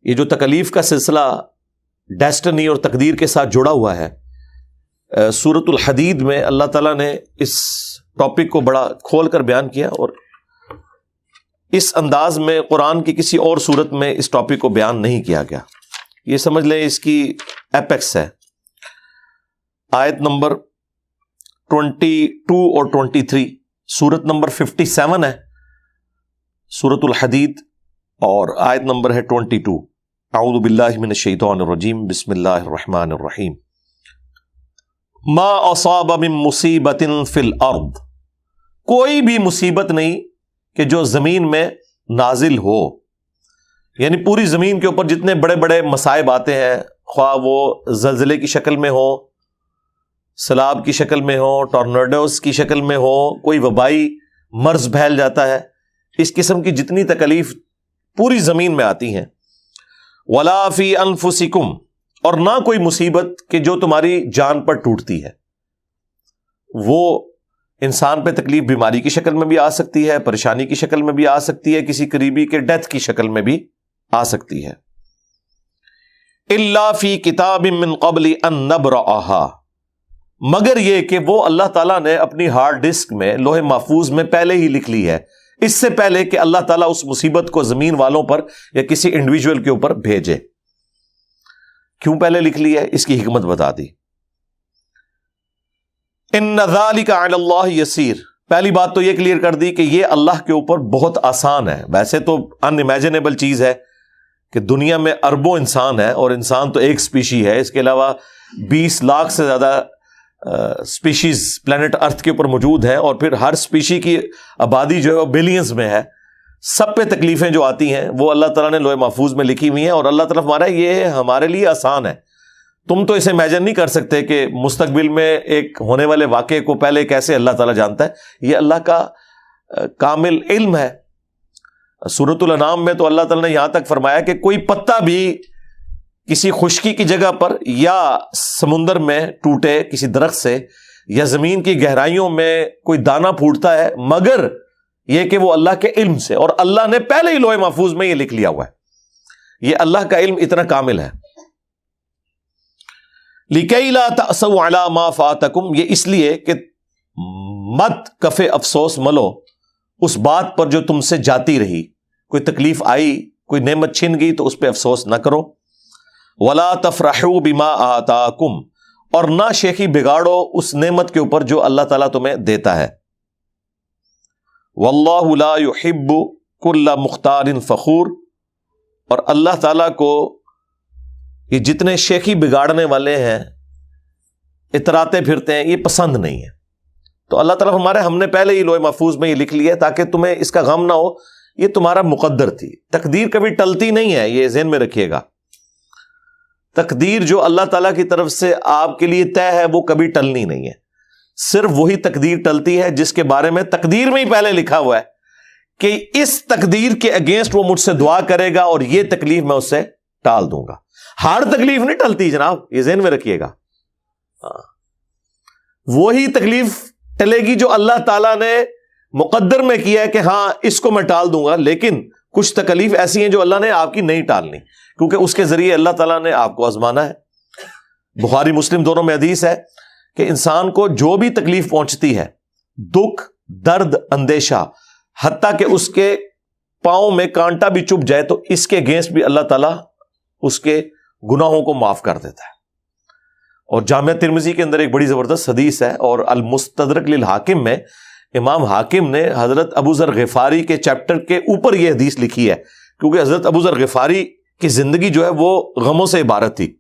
یہ جو تکلیف کا سلسلہ ڈیسٹنی اور تقدیر کے ساتھ جڑا ہوا ہے، سورۃ الحدید میں اللہ تعالیٰ نے اس ٹاپک کو بڑا کھول کر بیان کیا، اور اس انداز میں قرآن کی کسی اور صورت میں اس ٹاپک کو بیان نہیں کیا گیا۔ یہ سمجھ لیں اس کی ایپیکس ہے۔ آیت نمبر 22 اور 23، سورت نمبر 57 ہے سورۃ الحدید، اور آیت نمبر ہے 22۔ اعوذ باللہ من الشیطان الرجیم، بسم اللہ الرحمن الرحیم۔ ما اصاب من مصیبت فی الارض، کوئی بھی مصیبت نہیں کہ جو زمین میں نازل ہو، یعنی پوری زمین کے اوپر جتنے بڑے بڑے مصائب آتے ہیں، خواہ وہ زلزلے کی شکل میں ہو، سیلاب کی شکل میں ہو، ٹورنیڈوز کی شکل میں ہو، کوئی وبائی مرض پھیل جاتا ہے، اس قسم کی جتنی تکلیف پوری زمین میں آتی ہیں۔ ولا فی انفسکم، اور نہ کوئی مصیبت کہ جو تمہاری جان پر ٹوٹتی ہے، وہ انسان پہ تکلیف بیماری کی شکل میں بھی آ سکتی ہے، پریشانی کی شکل میں بھی آ سکتی ہے، کسی قریبی کے ڈیتھ کی شکل میں بھی آ سکتی ہے۔ الا فی کتاب من قبل ان نبرأها، مگر یہ کہ وہ اللہ تعالیٰ نے اپنی ہارڈ ڈسک میں لوح محفوظ میں پہلے ہی لکھ لی ہے، اس سے پہلے کہ اللہ تعالیٰ اس مصیبت کو زمین والوں پر یا کسی انڈیویجول کے اوپر بھیجے۔ کیوں پہلے لکھ لی ہے؟ اس کی حکمت بتا دی۔ ان ذالک علی اللہ یسیر، پہلی بات تو یہ کلیئر کر دی کہ یہ اللہ کے اوپر بہت آسان ہے۔ ویسے تو ان امیجنیبل چیز ہے کہ دنیا میں اربوں انسان ہے، اور انسان تو ایک سپیشی ہے، اس کے علاوہ 20 لاکھ سے زیادہ سپیشیز پلانٹ ارتھ کے اوپر موجود ہیں، اور پھر ہر سپیشی کی آبادی جو ہے وہ بلینز میں ہے۔ سب پہ تکلیفیں جو آتی ہیں وہ اللہ تعالیٰ نے لوح محفوظ میں لکھی ہوئی ہیں، اور اللہ تعالیٰ ہمارا یہ ہمارے لیے آسان ہے۔ تم تو اسے امیجن نہیں کر سکتے کہ مستقبل میں ایک ہونے والے واقعے کو پہلے کیسے اللہ تعالیٰ جانتا ہے، یہ اللہ کا کامل علم ہے۔ سورۃ الانعام میں تو اللہ تعالیٰ نے یہاں تک فرمایا کہ کوئی پتا بھی کسی خشکی کی جگہ پر یا سمندر میں ٹوٹے کسی درخت سے، یا زمین کی گہرائیوں میں کوئی دانہ پھوٹتا ہے، مگر یہ کہ وہ اللہ کے علم سے، اور اللہ نے پہلے ہی لوح محفوظ میں یہ لکھ لیا ہوا ہے۔ یہ اللہ کا علم اتنا کامل ہے۔ لِكَيْ لَا تَأْسَوْا عَلَى مَا فَاتَكُمْ، یہ اس لیے کہ مت کف افسوس ملو اس بات پر جو تم سے جاتی رہی، کوئی تکلیف آئی، کوئی نعمت چھن گئی تو اس پہ افسوس نہ کرو۔ وَلَا تَفْرَحُوا بِمَا آتَاكُمْ، اور نہ شیخی بگاڑو اس نعمت کے اوپر جو اللہ تعالیٰ تمہیں دیتا ہے۔ وَاللَّهُ لَا يُحِبُّ كُلَّ مُخْتَالٍ فَخُورٍ، اور اللہ تعالیٰ کو یہ جتنے شیخی بگاڑنے والے ہیں، اتراتے پھرتے ہیں، یہ پسند نہیں ہے۔ تو اللہ تعالیٰ ہمارے ہم نے پہلے ہی لوح محفوظ میں یہ لکھ لیا ہے تاکہ تمہیں اس کا غم نہ ہو، یہ تمہارا مقدر تھی۔ تقدیر کبھی ٹلتی نہیں ہے، یہ ذہن میں رکھیے گا۔ تقدیر جو اللہ تعالیٰ کی طرف سے آپ کے لیے طے ہے وہ کبھی ٹلنی نہیں ہے۔ صرف وہی تقدیر ٹلتی ہے جس کے بارے میں تقدیر میں ہی پہلے لکھا ہوا ہے کہ اس تقدیر کے اگینسٹ وہ مجھ سے دعا کرے گا اور یہ تکلیف میں اس سے ٹال دوں گا۔ ہر تکلیف نہیں ٹلتی جناب، یہ ذہن میں رکھیے گا۔ وہی تکلیف ٹلے گی جو اللہ تعالیٰ نے مقدر میں کیا ہے کہ ہاں اس کو میں ٹال دوں گا، لیکن کچھ تکلیف ایسی ہیں جو اللہ نے آپ کی نہیں ٹالنی، کیونکہ اس کے ذریعے اللہ تعالیٰ نے آپ کو آزمانا ہے۔ بخاری مسلم دونوں میں حدیث ہے کہ انسان کو جو بھی تکلیف پہنچتی ہے، دکھ، درد، اندیشہ، حتیٰ کہ اس کے پاؤں میں کانٹا بھی چبھ جائے تو اس کے اگینسٹ بھی اللہ تعالیٰ اس کے گناہوں کو معاف کر دیتا ہے۔ اور جامعہ ترمذی کے اندر ایک بڑی زبردست حدیث ہے، اور المستدرک للحاکم میں امام حاکم نے حضرت ابو ذر غفاری کے چیپٹر کے اوپر یہ حدیث لکھی ہے، کیونکہ حضرت ابو ذر غفاری کی زندگی جو ہے وہ غموں سے عبارت تھی۔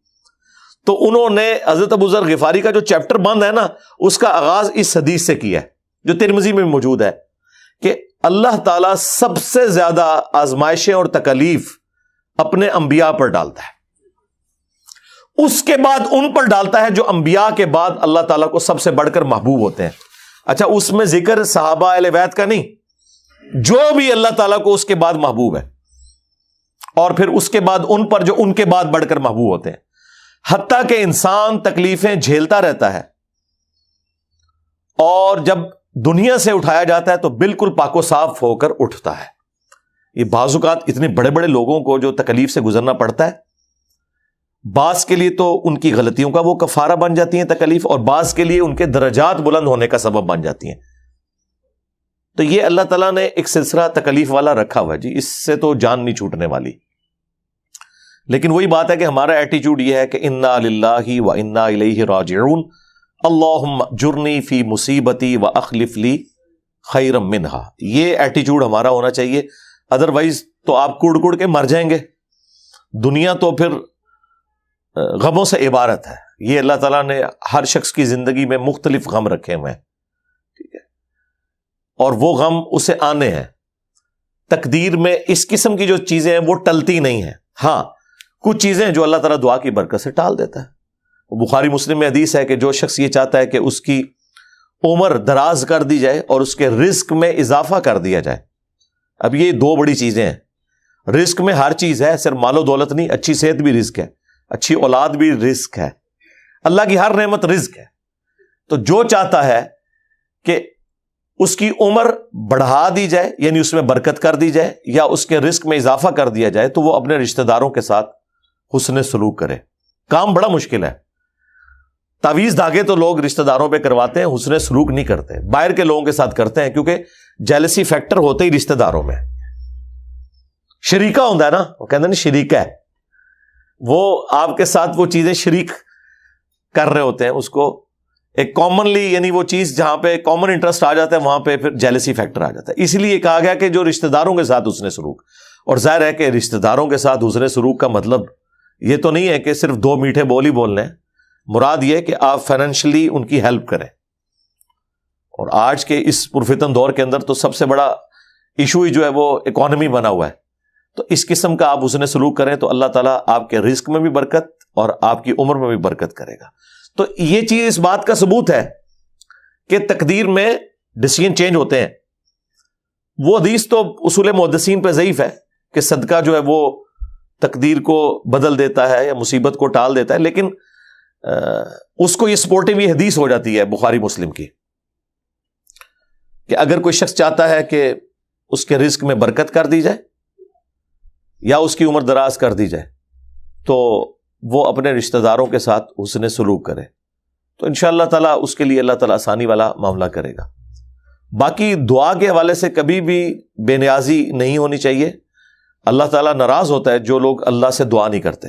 تو انہوں نے حضرت ابو ذر غفاری کا جو چیپٹر بند ہے نا، اس کا آغاز اس حدیث سے کیا ہے جو ترمذی میں موجود ہے، کہ اللہ تعالیٰ سب سے زیادہ آزمائشیں اور تکلیف اپنے انبیاء پر ڈالتا ہے، اس کے بعد ان پر ڈالتا ہے جو انبیاء کے بعد اللہ تعالیٰ کو سب سے بڑھ کر محبوب ہوتے ہیں۔ اچھا، اس میں ذکر صحابہ اہل بیت کا نہیں، جو بھی اللہ تعالیٰ کو اس کے بعد محبوب ہے، اور پھر اس کے بعد ان پر جو ان کے بعد بڑھ کر محبوب ہوتے ہیں، حتیٰ کہ انسان تکلیفیں جھیلتا رہتا ہے، اور جب دنیا سے اٹھایا جاتا ہے تو بالکل پاک و صاف ہو کر اٹھتا ہے۔ یہ بعض اوقات اتنے بڑے بڑے لوگوں کو جو تکلیف سے گزرنا پڑتا ہے، بعض کے لیے تو ان کی غلطیوں کا وہ کفارہ بن جاتی ہیں تکلیف، اور بعض کے لیے ان کے درجات بلند ہونے کا سبب بن جاتی ہیں. تو یہ اللہ تعالیٰ نے ایک سلسلہ تکلیف والا رکھا ہوا ہے جی، اس سے تو جان نہیں چھوٹنے والی. لیکن وہی بات ہے کہ ہمارا ایٹیچیوڈ یہ ہے کہ انا للہ و انا الیہ راجعون، اللہم جرنی فی مصیبتی و اخلف لی خیرا منہا. یہ ایٹیچیوڈ ہمارا ہونا چاہیے، ادروائز تو آپ کڑ کڑ کے مر جائیں گے. دنیا تو پھر غموں سے عبارت ہے. یہ اللہ تعالیٰ نے ہر شخص کی زندگی میں مختلف غم رکھے ہوئے ہیں، ٹھیک ہے، اور وہ غم اسے آنے ہیں. تقدیر میں اس قسم کی جو چیزیں ہیں وہ ٹلتی نہیں ہیں. ہاں کچھ چیزیں جو اللہ تعالیٰ دعا کی برکت سے ٹال دیتا ہے. بخاری مسلم میں حدیث ہے کہ جو شخص یہ چاہتا ہے کہ اس کی عمر دراز کر دی جائے اور اس کے رزق میں اضافہ کر دیا جائے. اب یہ دو بڑی چیزیں ہیں. رزق میں ہر چیز ہے، صرف مال و دولت نہیں، اچھی صحت بھی رزق ہے، اچھی اولاد بھی رزق ہے، اللہ کی ہر نعمت رزق ہے. تو جو چاہتا ہے کہ اس کی عمر بڑھا دی جائے، یعنی اس میں برکت کر دی جائے یا اس کے رزق میں اضافہ کر دیا جائے، تو وہ اپنے رشتہ داروں کے ساتھ حسن سلوک کرے. کام بڑا مشکل ہے. تعویذ دھاگے تو لوگ رشتہ داروں پہ کرواتے ہیں، حسن سلوک نہیں کرتے، باہر کے لوگوں کے ساتھ کرتے ہیں، کیونکہ جیلسی فیکٹر ہوتے ہی رشتہ داروں میں. شریکہ ہوتا ہے نا، وہ کہتے ہیں نا شریکہ ہے، وہ آپ کے ساتھ وہ چیزیں شریک کر رہے ہوتے ہیں. اس کو ایک کامنلی، یعنی وہ چیز جہاں پہ کامن انٹرسٹ آ جاتا ہے وہاں پہ پھر جیلسی فیکٹر آ جاتا ہے. اسی لیے کہا گیا کہ جو رشتہ داروں کے ساتھ حسن سلوک. اور ظاہر ہے کہ رشتہ داروں کے ساتھ حسن سلوک کا مطلب یہ تو نہیں ہے کہ صرف دو میٹھے بول ہی بولنے ہیں. مراد یہ ہے کہ آپ فائنینشلی ان کی ہیلپ کریں. اور آج کے اس پرفتن دور کے اندر تو سب سے بڑا ایشو ہی جو ہے وہ اکانومی بنا ہوا ہے. تو اس قسم کا آپ حسن سلوک کریں تو اللہ تعالیٰ آپ کے رزق میں بھی برکت اور آپ کی عمر میں بھی برکت کرے گا. تو یہ چیز اس بات کا ثبوت ہے کہ تقدیر میں ڈیسیژن چینج ہوتے ہیں. وہ حدیث تو اصول محدثین پہ ضعیف ہے کہ صدقہ جو ہے وہ تقدیر کو بدل دیتا ہے یا مصیبت کو ٹال دیتا ہے، لیکن اس کو یہ سپورٹیو یہ حدیث ہو جاتی ہے بخاری مسلم کی کہ اگر کوئی شخص چاہتا ہے کہ اس کے رزق میں برکت کر دی جائے یا اس کی عمر دراز کر دی جائے تو وہ اپنے رشتہ داروں کے ساتھ حسن سلوک کرے، تو انشاءاللہ تعالیٰ اس کے لیے اللہ تعالیٰ آسانی والا معاملہ کرے گا. باقی دعا کے حوالے سے کبھی بھی بے نیازی نہیں ہونی چاہیے. اللہ تعالیٰ ناراض ہوتا ہے جو لوگ اللہ سے دعا نہیں کرتے.